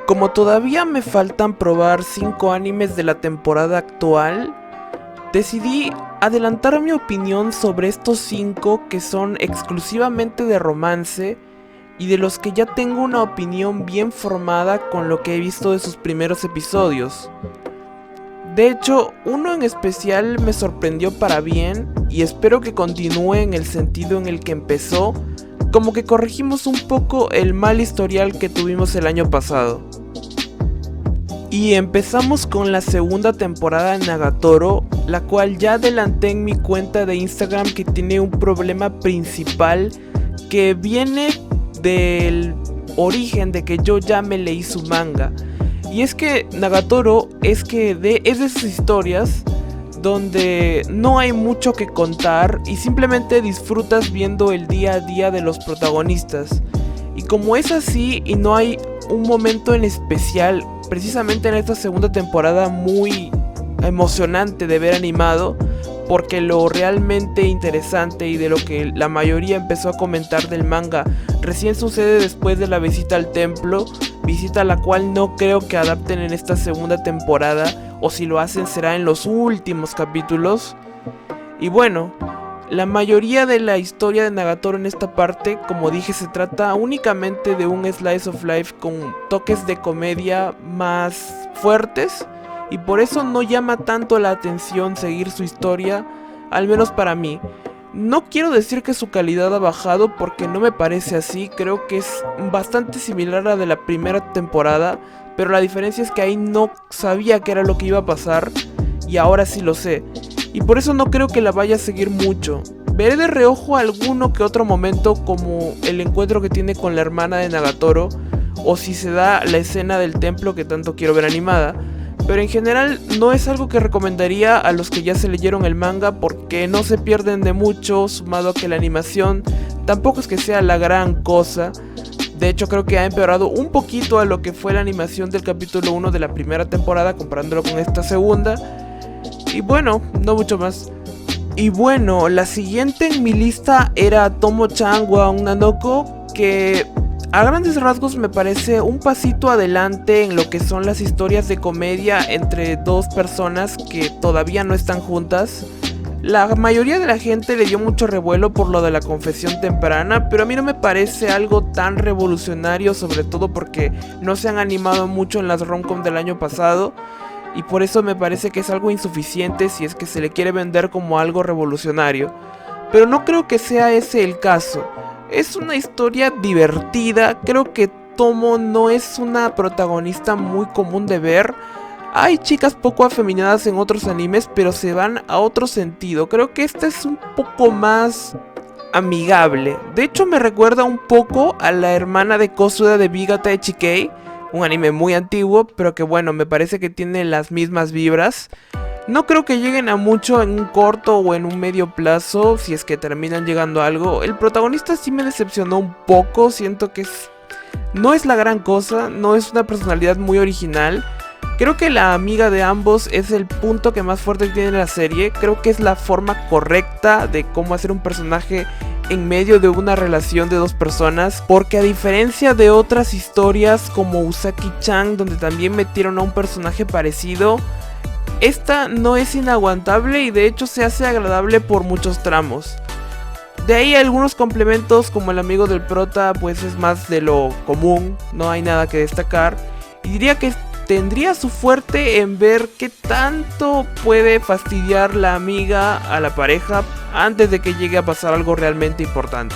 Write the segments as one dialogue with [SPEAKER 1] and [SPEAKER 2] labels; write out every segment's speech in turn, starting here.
[SPEAKER 1] Como todavía me faltan probar 5 animes de la temporada actual, decidí adelantar mi opinión sobre estos 5 que son exclusivamente de romance y de los que ya tengo una opinión bien formada con lo que he visto de sus primeros episodios. De hecho, uno en especial me sorprendió para bien y espero que continúe en el sentido en el que empezó, como que corregimos un poco el mal historial que tuvimos el año pasado. Y empezamos con la segunda temporada de Nagatoro, la cual ya adelanté en mi cuenta de Instagram que tiene un problema principal que viene del origen de que yo ya me leí su manga. Y es que Nagatoro es de esas historias donde no hay mucho que contar y simplemente disfrutas viendo el día a día de los protagonistas. Y como es así y no hay un momento en especial, precisamente en esta segunda temporada muy emocionante de ver animado, porque lo realmente interesante y de lo que la mayoría empezó a comentar del manga recién sucede después de la visita al templo, visita a la cual no creo que adapten en esta segunda temporada, o si lo hacen será en los últimos capítulos. Y bueno, la mayoría de la historia de Nagatoro en esta parte, como dije, se trata únicamente de un slice of life con toques de comedia más fuertes, y por eso no llama tanto la atención seguir su historia, al menos para mí. No quiero decir que su calidad ha bajado porque no me parece así, creo que es bastante similar a la de la primera temporada, pero la diferencia es que ahí no sabía qué era lo que iba a pasar y ahora sí lo sé. Y por eso no creo que la vaya a seguir mucho. Veré de reojo alguno que otro momento, como el encuentro que tiene con la hermana de Nagatoro, o si se da la escena del templo que tanto quiero ver animada. Pero en general no es algo que recomendaría a los que ya se leyeron el manga, porque no se pierden de mucho, sumado a que la animación tampoco es que sea la gran cosa. De hecho creo que ha empeorado un poquito a lo que fue la animación del capítulo 1 de la primera temporada, comparándolo con esta segunda. Y bueno, no mucho más. Y bueno, la siguiente en mi lista era Tomo-chan wa Onna no Ko, que a grandes rasgos me parece un pasito adelante en lo que son las historias de comedia entre dos personas que todavía no están juntas. La mayoría de la gente le dio mucho revuelo por lo de la confesión temprana, pero a mí no me parece algo tan revolucionario, sobre todo porque no se han animado mucho en las rom-com del año pasado. Y por eso me parece que es algo insuficiente si es que se le quiere vender como algo revolucionario. Pero no creo que sea ese el caso. Es una historia divertida, creo que Tomo no es una protagonista muy común de ver. Hay chicas poco afeminadas en otros animes, pero se van a otro sentido. Creo que esta es un poco más amigable. De hecho me recuerda un poco a la hermana de Kosuda de Bigata Echikei, un anime muy antiguo, pero que bueno, me parece que tiene las mismas vibras. No creo que lleguen a mucho en un corto o en un medio plazo, si es que terminan llegando a algo. El protagonista sí me decepcionó un poco, siento que no es la gran cosa, no es una personalidad muy original. Creo que la amiga de ambos es el punto que más fuerte tiene la serie, creo que es la forma correcta de cómo hacer un personaje en medio de una relación de dos personas, porque a diferencia de otras historias como Usaki-chan, donde también metieron a un personaje parecido, esta no es inaguantable y de hecho se hace agradable por muchos tramos. De ahí algunos complementos, como el amigo del prota, pues es más de lo común, no hay nada que destacar. Y diría que tendría su fuerte en ver qué tanto puede fastidiar la amiga a la pareja antes de que llegue a pasar algo realmente importante.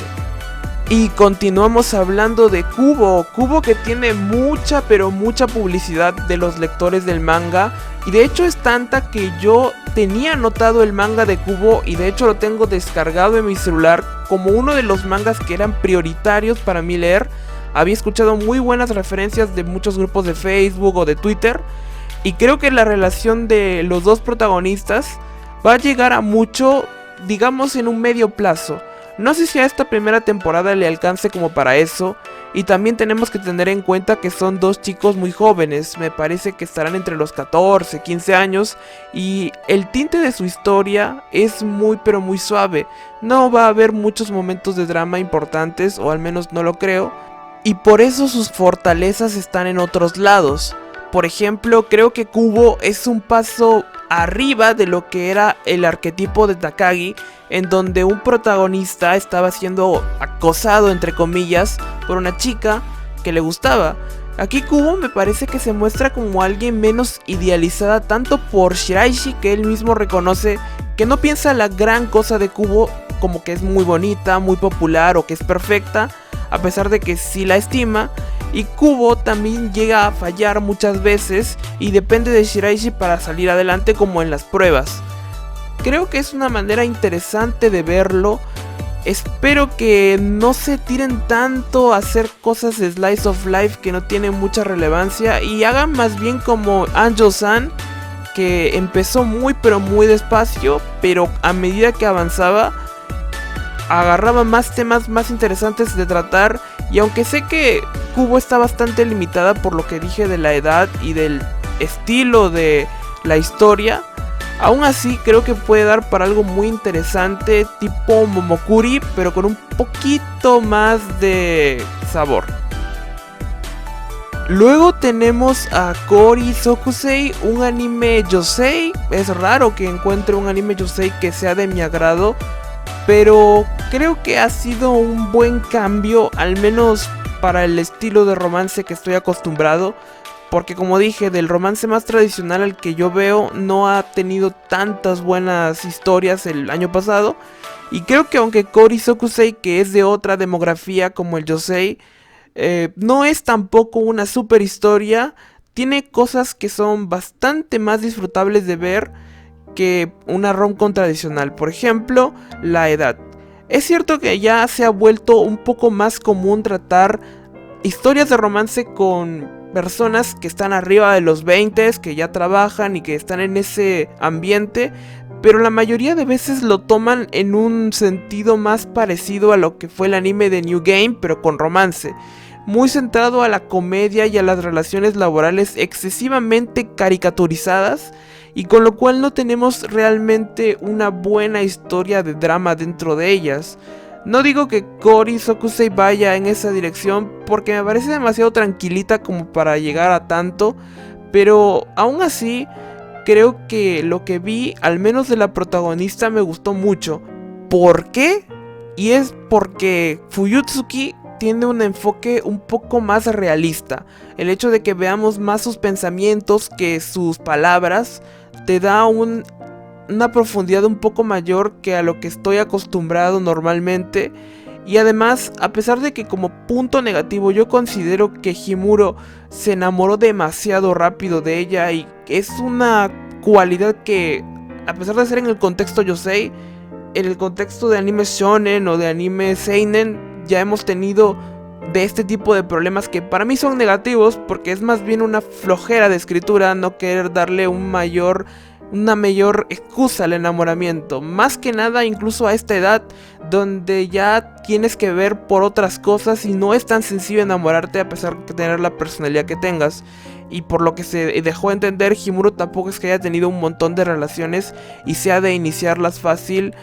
[SPEAKER 1] Y continuamos hablando de Kubo. Kubo, que tiene mucha pero mucha publicidad de los lectores del manga. Y de hecho es tanta que yo tenía anotado el manga de Kubo y de hecho lo tengo descargado en mi celular como uno de los mangas que eran prioritarios para mí leer. Había escuchado muy buenas referencias de muchos grupos de Facebook o de Twitter, y creo que la relación de los dos protagonistas va a llegar a mucho, digamos en un medio plazo. No sé si a esta primera temporada le alcance como para eso, y también tenemos que tener en cuenta que son dos chicos muy jóvenes, me parece que estarán entre los 14, 15 años, y el tinte de su historia es muy pero muy suave. No va a haber muchos momentos de drama importantes, o al menos no lo creo. y por eso sus fortalezas están en otros lados. Por ejemplo, creo que Kubo es un paso arriba de lo que era el arquetipo de Takagi, en donde un protagonista estaba siendo acosado, entre comillas, por una chica que le gustaba. Aquí Kubo me parece que se muestra como alguien menos idealizada, tanto por Shiraishi, que él mismo reconoce que no piensa la gran cosa de Kubo, como que es muy bonita, muy popular o que es perfecta, a pesar de que sí la estima. Y Kubo también llega a fallar muchas veces y depende de Shiraishi para salir adelante, como en las pruebas. Creo que es una manera interesante de verlo. Espero que no se tiren tanto a hacer cosas de Slice of Life que no tienen mucha relevancia y hagan más bien como Angel-san, que empezó muy pero muy despacio, pero a medida que avanzaba agarraba más temas más interesantes de tratar. Y aunque sé que Kubo está bastante limitada por lo que dije de la edad y del estilo de la historia, aún así creo que puede dar para algo muy interesante, tipo Momokuri, pero con un poquito más de sabor. Luego tenemos a Kori Sokusei, un anime yosei. Es raro que encuentre un anime yosei que sea de mi agrado, pero creo que ha sido un buen cambio, al menos para el estilo de romance que estoy acostumbrado. Porque como dije, del romance más tradicional al que yo veo, no ha tenido tantas buenas historias el año pasado. Y creo que aunque Kori Sokusei, que es de otra demografía como el yosei, no es tampoco una super historia, tiene cosas que son bastante más disfrutables de ver que una rom-com tradicional. Por ejemplo, la edad. Es cierto que ya se ha vuelto un poco más común tratar historias de romance con personas que están arriba de los 20, que ya trabajan y que están en ese ambiente, pero la mayoría de veces lo toman en un sentido más parecido a lo que fue el anime de New Game, pero con romance, muy centrado a la comedia y a las relaciones laborales excesivamente caricaturizadas, y con lo cual no tenemos realmente una buena historia de drama dentro de ellas. No digo que Kori Sokusei vaya en esa dirección, porque me parece demasiado tranquilita como para llegar a tanto, pero aún así creo que lo que vi, al menos de la protagonista, me gustó mucho. ¿Por qué? Y es porque Fuyutsuki tiene un enfoque un poco más realista. El hecho de que veamos más sus pensamientos que sus palabras te da una profundidad un poco mayor que a lo que estoy acostumbrado normalmente. Y además, a pesar de que como punto negativo yo considero que Himuro se enamoró demasiado rápido de ella, y es una cualidad que, a pesar de ser en el contexto yosei, en el contexto de anime shonen o de anime seinen, ya hemos tenido de este tipo de problemas que para mí son negativos, porque es más bien una flojera de escritura no querer darle una mayor excusa al enamoramiento, más que nada incluso a esta edad donde ya tienes que ver por otras cosas y no es tan sencillo enamorarte a pesar de tener la personalidad que tengas. Y por lo que se dejó entender, Himuro tampoco es que haya tenido un montón de relaciones y sea de iniciarlas fácil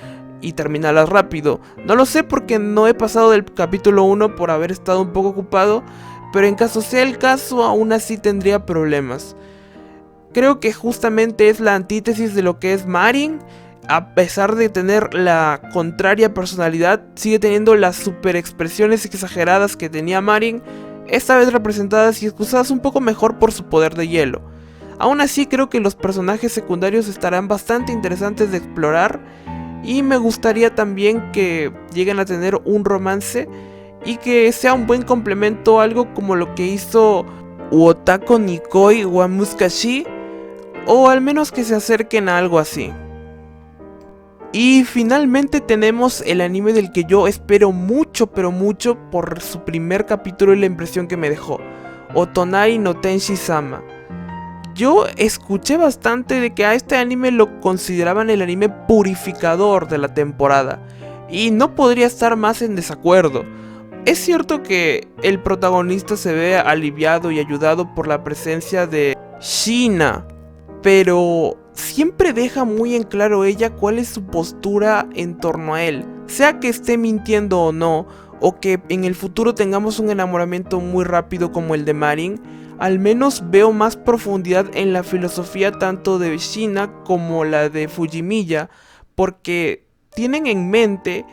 [SPEAKER 1] y terminarlas rápido. No lo sé porque no he pasado del capítulo 1 por haber estado un poco ocupado, pero en caso sea el caso, aún así tendría problemas. Creo que justamente es la antítesis de lo que es Marin. A pesar de tener la contraria personalidad, sigue teniendo las super expresiones exageradas que tenía Marin, esta vez representadas y excusadas un poco mejor por su poder de hielo. Aún así creo que los personajes secundarios estarán bastante interesantes de explorar, y me gustaría también que lleguen a tener un romance y que sea un buen complemento, algo como lo que hizo Uotako Nikoi wa Muskashi, o al menos que se acerquen a algo así. Y finalmente tenemos el anime del que yo espero mucho, pero mucho, por su primer capítulo y la impresión que me dejó, Otonari no Tenshi-sama. Yo escuché bastante de que a este anime lo consideraban el anime purificador de la temporada, y no podría estar más en desacuerdo. Es cierto que el protagonista se ve aliviado y ayudado por la presencia de Shina, pero siempre deja muy en claro ella cuál es su postura en torno a él, sea que esté mintiendo o no, o que en el futuro tengamos un enamoramiento muy rápido como el de Marin, al menos veo más profundidad en la filosofía tanto de Shina como la de Fujimiya, porque tienen en mente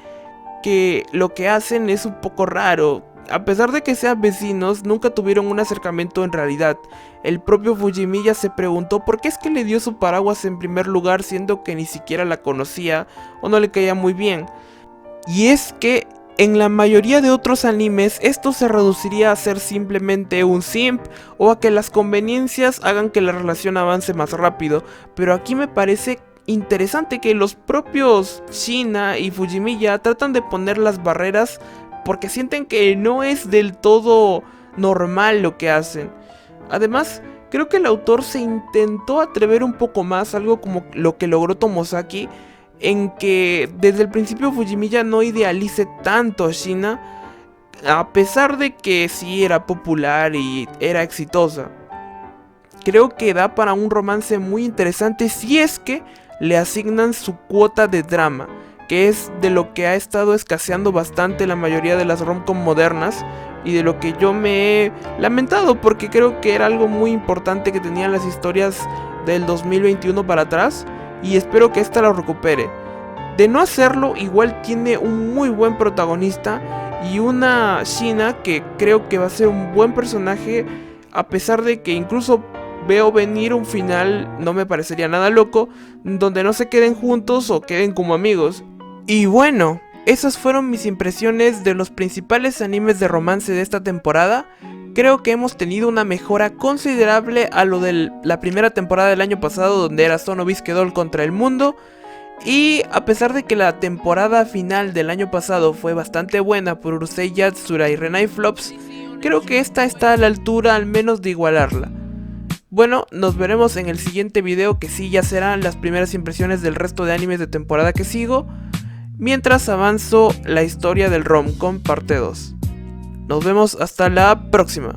[SPEAKER 1] que lo que hacen es un poco raro. A pesar de que sean vecinos, nunca tuvieron un acercamiento en realidad. El propio Fujimiya se preguntó por qué es que le dio su paraguas en primer lugar, siendo que ni siquiera la conocía o no le caía muy bien. Y es que en la mayoría de otros animes esto se reduciría a ser simplemente un simp o a que las conveniencias hagan que la relación avance más rápido, pero aquí me parece interesante que los propios Shina y Fujimiya tratan de poner las barreras porque sienten que no es del todo normal lo que hacen. Además, creo que el autor se intentó atrever un poco más, algo como lo que logró Tomosaki, en que desde el principio Fujimiya no idealice tanto a Shina, a pesar de que sí era popular y era exitosa. Creo que da para un romance muy interesante si es que le asignan su cuota de drama, que es de lo que ha estado escaseando bastante la mayoría de las rom-com modernas y de lo que yo me he lamentado, porque creo que era algo muy importante que tenían las historias del 2021 para atrás, y espero que esta lo recupere. De no hacerlo, igual tiene un muy buen protagonista y una Shina que creo que va a ser un buen personaje, a pesar de que incluso veo venir un final, no me parecería nada loco, donde no se queden juntos o queden como amigos. Y bueno, esas fueron mis impresiones de los principales animes de romance de esta temporada. Creo que hemos tenido una mejora considerable a lo de la primera temporada del año pasado, donde era Sono Bisque Doll contra el mundo. Y a pesar de que la temporada final del año pasado fue bastante buena por Urusei Yatsura y Renai Flops, creo que esta está a la altura al menos de igualarla. Bueno, nos veremos en el siguiente video, que sí ya serán las primeras impresiones del resto de animes de temporada que sigo, mientras avanzo la historia del Rom-Com parte 2. Nos vemos hasta la próxima.